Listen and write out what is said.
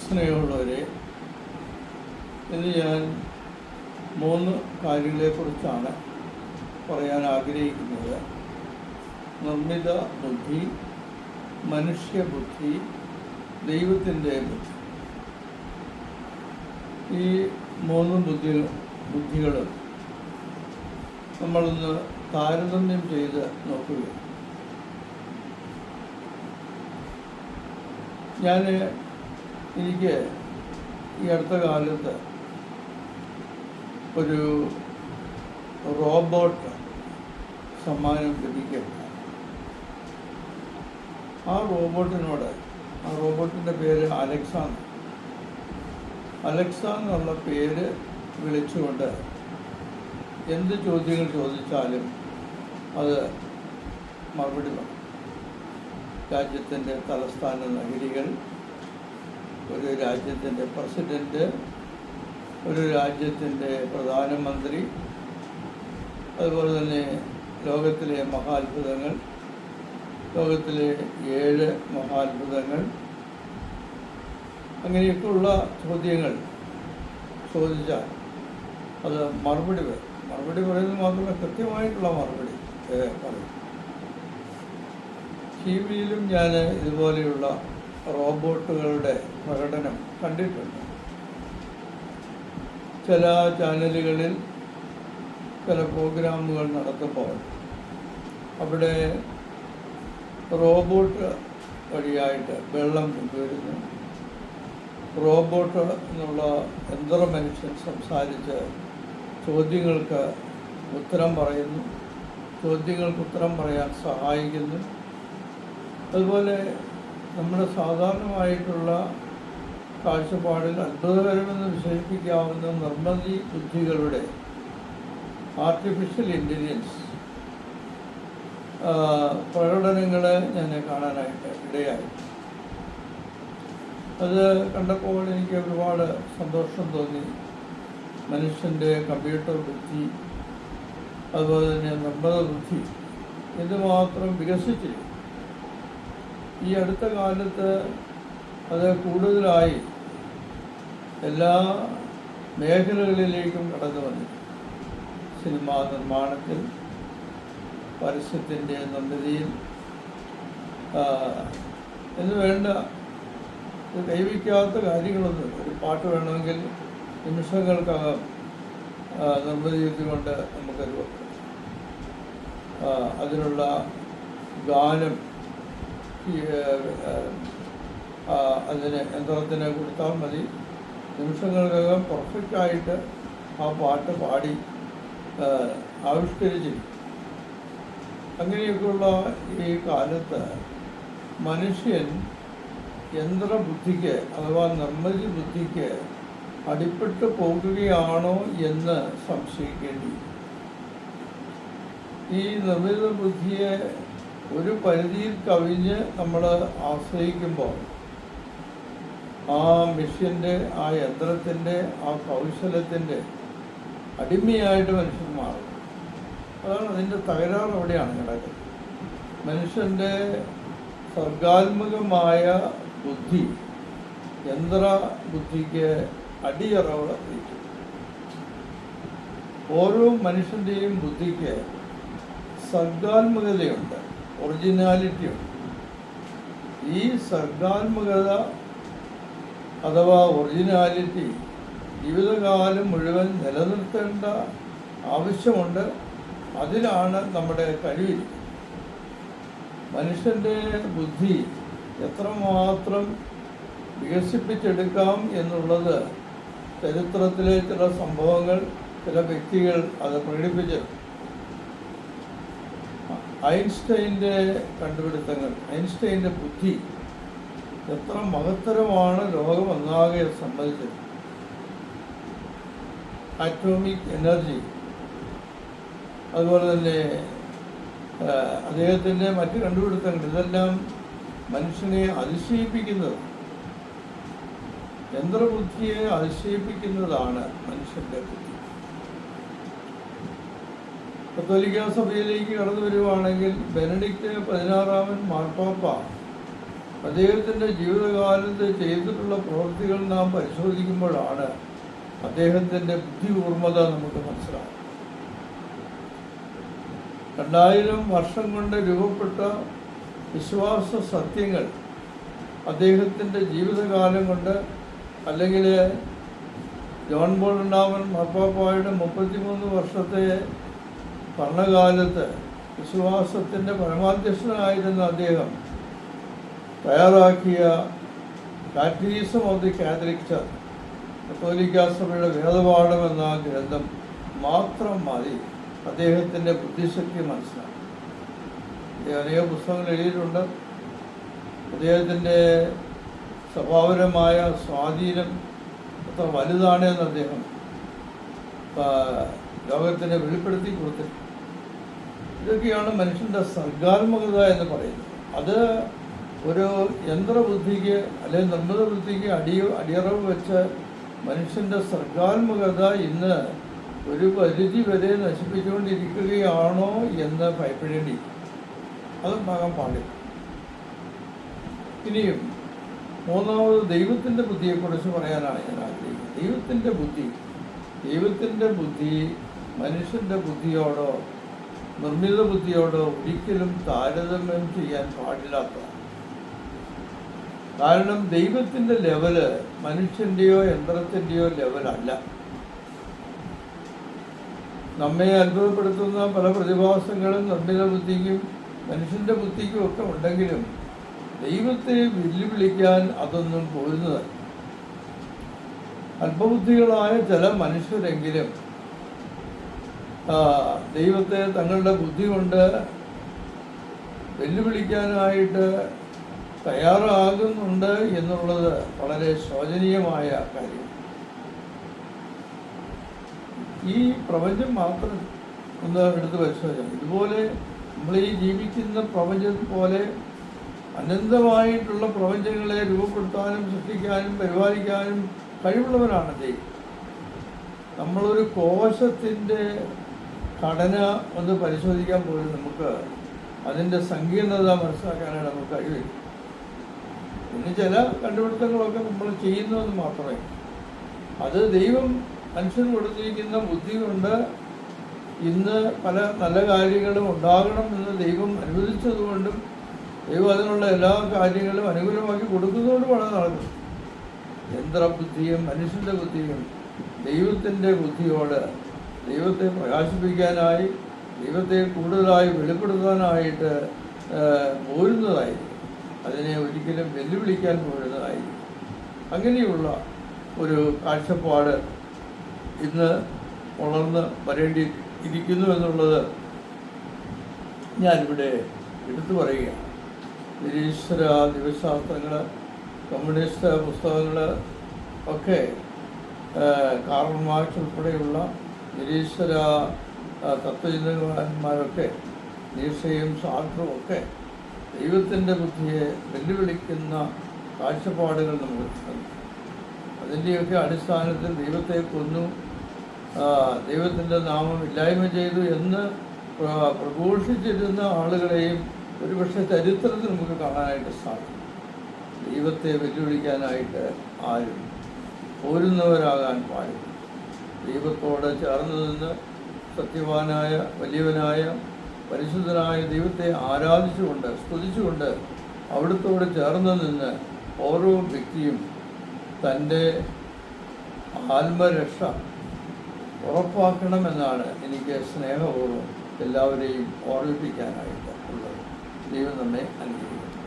സ്നേഹമുള്ളവരെ, ഇന്ന് ഞാൻ 3 കാര്യങ്ങളെക്കുറിച്ചാണ് പറയാൻ ആഗ്രഹിക്കുന്നത്. നിർമ്മിത ബുദ്ധി, മനുഷ്യബുദ്ധി, ദൈവത്തിൻ്റെ ബുദ്ധി. ഈ 3 ബുദ്ധികളും നമ്മളൊന്ന് താരതമ്യം ചെയ്ത് നോക്കുക. എനിക്ക് ഈ അടുത്ത കാലത്ത് ഒരു റോബോട്ട് സമ്മാനം ലഭിക്കുകയുണ്ടായി. ആ റോബോട്ടിൻ്റെ പേര് അലക്സ എന്നുള്ള പേര് വിളിച്ചുകൊണ്ട് എന്ത് ചോദ്യങ്ങൾ ചോദിച്ചാലും അത് മറുപടി പറയും. രാജ്യത്തിൻ്റെ തലസ്ഥാന നഗരികൾ, ഒരു രാജ്യത്തിൻ്റെ പ്രസിഡൻറ്റ്, ഒരു രാജ്യത്തിൻ്റെ പ്രധാനമന്ത്രി, അതുപോലെ തന്നെ ലോകത്തിലെ മഹാത്ഭുതങ്ങൾ, ലോകത്തിലെ 7 മഹാത്ഭുതങ്ങൾ, അങ്ങനെയൊക്കെയുള്ള ചോദ്യങ്ങൾ ചോദിച്ചാൽ അത് മറുപടി പറയുന്നത് മാത്രമല്ല, കൃത്യമായിട്ടുള്ള മറുപടി പറയും. ടി വിയിലും ഞാൻ ഇതുപോലെയുള്ള റോബോട്ടുകളുടെ പ്രകടനം കണ്ടിട്ടുണ്ട്. ചില ചാനലുകളിൽ ചില പ്രോഗ്രാമുകൾ നടത്തുമ്പോൾ അവിടെ റോബോട്ട് വഴിയായിട്ട് വെള്ളം കൊണ്ടുവരുന്നു. റോബോട്ട് എന്നുള്ള യന്ത്രമനുഷ്യൻ സംസാരിച്ച് ചോദ്യങ്ങൾക്ക് ഉത്തരം പറയുന്നു, ചോദ്യങ്ങൾക്ക് ഉത്തരം പറയാൻ സഹായിക്കുന്നു. അതുപോലെ നമ്മുടെ സാധാരണമായിട്ടുള്ള കാഴ്ചപ്പാടിൽ അത്ഭുതകരമെന്ന് വിശേഷിപ്പിക്കാവുന്ന നിർമ്മിത ബുദ്ധികളുടെ ആർട്ടിഫിഷ്യൽ ഇൻ്റലിജൻസ് പ്രകടനങ്ങൾ ഞാൻ കാണാനായിട്ട് ഇടയായി. അത് കണ്ടപ്പോൾ എനിക്ക് ഒരുപാട് സന്തോഷം തോന്നി. മനുഷ്യൻ്റെ കമ്പ്യൂട്ടർ ബുദ്ധി, അതുപോലെ തന്നെ നിർമ്മിത ബുദ്ധി എന്തുമാത്രം വികസിച്ചിരിക്കും. ഈ അടുത്ത കാലത്ത് അത് കൂടുതലായി എല്ലാ മേഖലകളിലേക്കും കടന്നു വന്നിട്ടുണ്ട്. സിനിമാ നിർമ്മാണത്തിൽ, പരസ്യത്തിൻ്റെ നിർമ്മിതിയിൽ എന്ന് വേണ്ട കൈവയ്ക്കാത്ത കാര്യങ്ങളൊന്നും. ഒരു പാട്ട് വേണമെങ്കിൽ നിമിഷങ്ങൾക്കകം നിർമ്മിതി ചെയ്തുകൊണ്ട് നമുക്കത് അതിനുള്ള ഗാനം അതിന് യന്ത്രത്തിന് കൊടുത്താൽ മതി. നിമിഷങ്ങൾക്കകം പെർഫെക്റ്റായിട്ട് ആ പാട്ട് പാടി ആവിഷ്കരിച്ചിരിക്കും. അങ്ങനെയൊക്കെയുള്ള ഈ കാലത്ത് മനുഷ്യൻ യന്ത്രബുദ്ധിക്ക് അഥവാ നിർമ്മിത ബുദ്ധിക്ക് അടിപ്പെട്ടു പോകുകയാണോ എന്ന് സംശയിക്കേണ്ടി. ഈ നിർമ്മിത ബുദ്ധിയെ ഒരു പരിധിയിൽ കവിഞ്ഞ് നമ്മൾ ആശ്രയിക്കുമ്പോൾ ആ മെഷീൻ്റെ, ആ യന്ത്രത്തിൻ്റെ, ആ കൗശലത്തിൻ്റെ അടിമയായിട്ട് മനുഷ്യൻ മാറും. അതാണ് അതിൻ്റെ തകരാറ്. അവിടെയാണ് കിടക്കുന്നത്. മനുഷ്യൻ്റെ സർഗാത്മകമായ ബുദ്ധി യന്ത്ര ബുദ്ധിക്ക് അടിയറവ് വഹിച്ചു. ഓരോ മനുഷ്യൻ്റെയും ബുദ്ധിക്ക് സർഗാത്മകതയുണ്ട്, ഒറിജിനാലിറ്റിയുണ്ട്. ഈ സർഗാത്മകത അഥവാ ഒറിജിനാലിറ്റി ജീവിതകാലം മുഴുവൻ നിലനിർത്തേണ്ട ആവശ്യമുണ്ട്. അതിലാണ് നമ്മുടെ കഴിവ്. മനുഷ്യൻ്റെ ബുദ്ധി എത്രമാത്രം വികസിപ്പിച്ചെടുക്കാം എന്നുള്ളത് ചരിത്രത്തിലെ ചില സംഭവങ്ങൾ, ചില വ്യക്തികൾ അത് പ്രകടിപ്പിച്ചു. ഐൻസ്റ്റൈൻ്റെ കണ്ടുപിടുത്തങ്ങൾ, ഐൻസ്റ്റൈൻ്റെ ബുദ്ധി എത്ര മഹത്തരമാണ് ലോകമൊന്നാകെ സംബന്ധിച്ചത്. ആറ്റോമിക് എനർജി, അതുപോലെ തന്നെ അദ്ദേഹത്തിൻ്റെ മറ്റ് കണ്ടുപിടുത്തങ്ങൾ, ഇതെല്ലാം മനുഷ്യനെ അതിശയിപ്പിക്കുന്നത്, യന്ത്രബുദ്ധിയെ അതിശയിപ്പിക്കുന്നതാണ് മനുഷ്യൻ്റെ ബുദ്ധി. കത്തോലിക്ക സഭയിലേക്ക് കടന്നു വരുവാണെങ്കിൽ ബെനഡിക്റ്റ് 16 മാർപ്പാപ്പ അദ്ദേഹത്തിൻ്റെ ജീവിതകാലത്ത് ചെയ്തിട്ടുള്ള പ്രവൃത്തികൾ നാം പരിശോധിക്കുമ്പോഴാണ് അദ്ദേഹത്തിൻ്റെ ബുദ്ധികൂർമ്മത നമുക്ക് മനസ്സിലാകും. 2000 വർഷം കൊണ്ട് രൂപപ്പെട്ട വിശ്വാസ സത്യങ്ങൾ അദ്ദേഹത്തിൻ്റെ ജീവിതകാലം കൊണ്ട്, അല്ലെങ്കിൽ ജോൺ പോൾ രണ്ടാമൻ മാർപ്പാപ്പായുടെ 33 വർഷത്തെ ഭരണകാലത്ത് വിശ്വാസത്തിൻ്റെ പരമാധ്യക്ഷനായിരുന്ന അദ്ദേഹം തയ്യാറാക്കിയ catechism of the Catholic church, കത്തോലിക്ക സഭയുടെ വേദപാഠം എന്ന ഗ്രന്ഥം മാത്രം മതി അദ്ദേഹത്തിൻ്റെ ബുദ്ധിശക്തി മനസ്സിലാക്കി. അദ്ദേഹം അനേക പുസ്തകങ്ങൾ എഴുതിയിട്ടുണ്ട്. അദ്ദേഹത്തിൻ്റെ സ്വഭാവപരമായ സ്വാധീനം എത്ര വലുതാണെന്ന് അദ്ദേഹം ലോകത്തിന് വെളിപ്പെടുത്തി കൊടുത്തിട്ടുണ്ട്. ഇതൊക്കെയാണ് മനുഷ്യൻ്റെ സർഗാത്മകത എന്ന് പറയുന്നത്. അത് ഒരു യന്ത്രബുദ്ധിക്ക് അല്ലെങ്കിൽ നിർമ്മിത ബുദ്ധിക്ക് അടിയറവ് വെച്ച് മനുഷ്യൻ്റെ സർഗാത്മകത ഇന്ന് ഒരു പരിധി വരെ നശിപ്പിച്ചുകൊണ്ടിരിക്കുകയാണോ എന്ന് ഭയപ്പെടേണ്ടി, അതുണ്ടാകാൻ പാടില്ല. ഇനിയും മൂന്നാമത് ദൈവത്തിൻ്റെ ബുദ്ധിയെക്കുറിച്ച് പറയാനാണ് ഞാൻ ആഗ്രഹിക്കുന്നത്. ദൈവത്തിൻ്റെ ബുദ്ധി മനുഷ്യൻ്റെ ബുദ്ധിയോടോ നിർമ്മിത ബുദ്ധിയോടോ ഒരിക്കലും താരതമ്യം ചെയ്യാൻ പാടില്ലാത്തതാണ്. കാരണം ദൈവത്തിൻ്റെ ലെവല് മനുഷ്യൻ്റെയോ യന്ത്രത്തിൻ്റെയോ ലെവലല്ല. നമ്മെ അത്ഭുതപ്പെടുത്തുന്ന പല പ്രതിഭാസങ്ങളും നിർമ്മിത ബുദ്ധിക്കും മനുഷ്യൻ്റെ ബുദ്ധിക്കും ഒക്കെ ഉണ്ടെങ്കിലും ദൈവത്തെ വെല്ലുവിളിക്കാൻ അതൊന്നും പോരുന്നതല്ല. അല്പബുദ്ധികളായ ചില മനുഷ്യരെങ്കിലും ദൈവത്തെ തങ്ങളുടെ ബുദ്ധി കൊണ്ട് വെല്ലുവിളിക്കാനായിട്ട് തയ്യാറാകുന്നുണ്ട് എന്നുള്ളത് വളരെ ശോചനീയമായ കാര്യം. ഈ പ്രപഞ്ചം മാത്രം ഒന്ന് എടുത്ത് പരിശോധിക്കാം. ഇതുപോലെ നമ്മൾ ഈ ജീവിക്കുന്ന പ്രപഞ്ചം പോലെ അനന്തമായിട്ടുള്ള പ്രപഞ്ചങ്ങളെ രൂപപ്പെടുത്താനും സൃഷ്ടിക്കാനും പരിപാലിക്കാനും കഴിവുള്ളവരാണ് ദൈവം. നമ്മളൊരു കോശത്തിൻ്റെ ഘടന ഒന്ന് പരിശോധിക്കാൻ പോലും നമുക്ക് അതിൻ്റെ സങ്കീർണത മനസ്സിലാക്കാനാണ് നമുക്ക് കഴിവില്ല. പിന്നെ ചില കണ്ടുപിടുത്തങ്ങളൊക്കെ നമ്മൾ ചെയ്യുന്നതെന്ന് മാത്രമേ. അത് ദൈവം മനുഷ്യന് കൊടുത്തിരിക്കുന്ന ബുദ്ധി കൊണ്ട് ഇന്ന് പല നല്ല കാര്യങ്ങളും ഉണ്ടാകണം എന്ന് ദൈവം അനുവദിച്ചതുകൊണ്ടും ദൈവം അതിനുള്ള എല്ലാ കാര്യങ്ങളും അനുകൂലമാക്കി കൊടുക്കുന്നതുകൊണ്ടുമാണ് നടക്കുന്നത്. യന്ത്രബുദ്ധിയും മനുഷ്യൻ്റെ ബുദ്ധിയും ദൈവത്തിൻ്റെ ബുദ്ധിയോട് ദൈവത്തെ പ്രകാശിപ്പിക്കാനായി ദൈവത്തെ കൂടുതലായി വെളിപ്പെടുത്താനായിട്ട് പോരുന്നതായിരിക്കും. അതിനെ ഒരിക്കലും വെല്ലുവിളിക്കാൻ പോരുന്നതായിരിക്കും. അങ്ങനെയുള്ള ഒരു കാഴ്ചപ്പാട് ഇന്ന് വളർന്ന് വരേണ്ടി ഇരിക്കുന്നു എന്നുള്ളത് ഞാനിവിടെ എടുത്തു പറയുകയാണ്. നിരീശ്വര ദിവശാസ്ത്രങ്ങൾ, കമ്മ്യൂണിസ്റ്റ് പുസ്തകങ്ങൾ ഒക്കെ കാർൽ മാർക്സ് ഉൾപ്പെടെയുള്ള നിരീശ്വര തത്വചിന്തകന്മാരൊക്കെ നീഷയും സാർട്രും ഒക്കെ ദൈവത്തിൻ്റെ ബുദ്ധിയെ വെല്ലുവിളിക്കുന്ന കാഴ്ചപ്പാടുകൾ നമുക്ക് കിട്ടുന്നു. അതിൻ്റെയൊക്കെ അടിസ്ഥാനത്തിൽ ദൈവത്തെ കൊന്നു, ദൈവത്തിൻ്റെ നാമം ഇല്ലായ്മ ചെയ്തു എന്ന് പ്രഘോഷിച്ചിരുന്ന ആളുകളെയും ഒരുപക്ഷെ ചരിത്രത്തിൽ നമുക്ക് കാണാനായിട്ട് സാധിക്കും. ദൈവത്തെ വെല്ലുവിളിക്കാനായിട്ട് ആരും പോരുന്നവരാകാൻ പാടില്ല. ദൈവത്തോട് ചേർന്ന് നിന്ന് സത്യവാനായ വലിയവനായ പരിശുദ്ധനായ ദൈവത്തെ ആരാധിച്ചുകൊണ്ട് സ്തുതിച്ചുകൊണ്ട് അവിടുത്തോട് ചേർന്ന് നിന്ന് ഓരോ വ്യക്തിയും തൻ്റെ ആത്മരക്ഷ ഉറപ്പാക്കണമെന്നാണ് എനിക്ക് സ്നേഹപൂർവ്വം എല്ലാവരെയും ഓർമ്മിപ്പിക്കാനായിട്ട് ഉള്ളത്. ദൈവം നമ്മെ അനുഗ്രഹിക്കട്ടെ.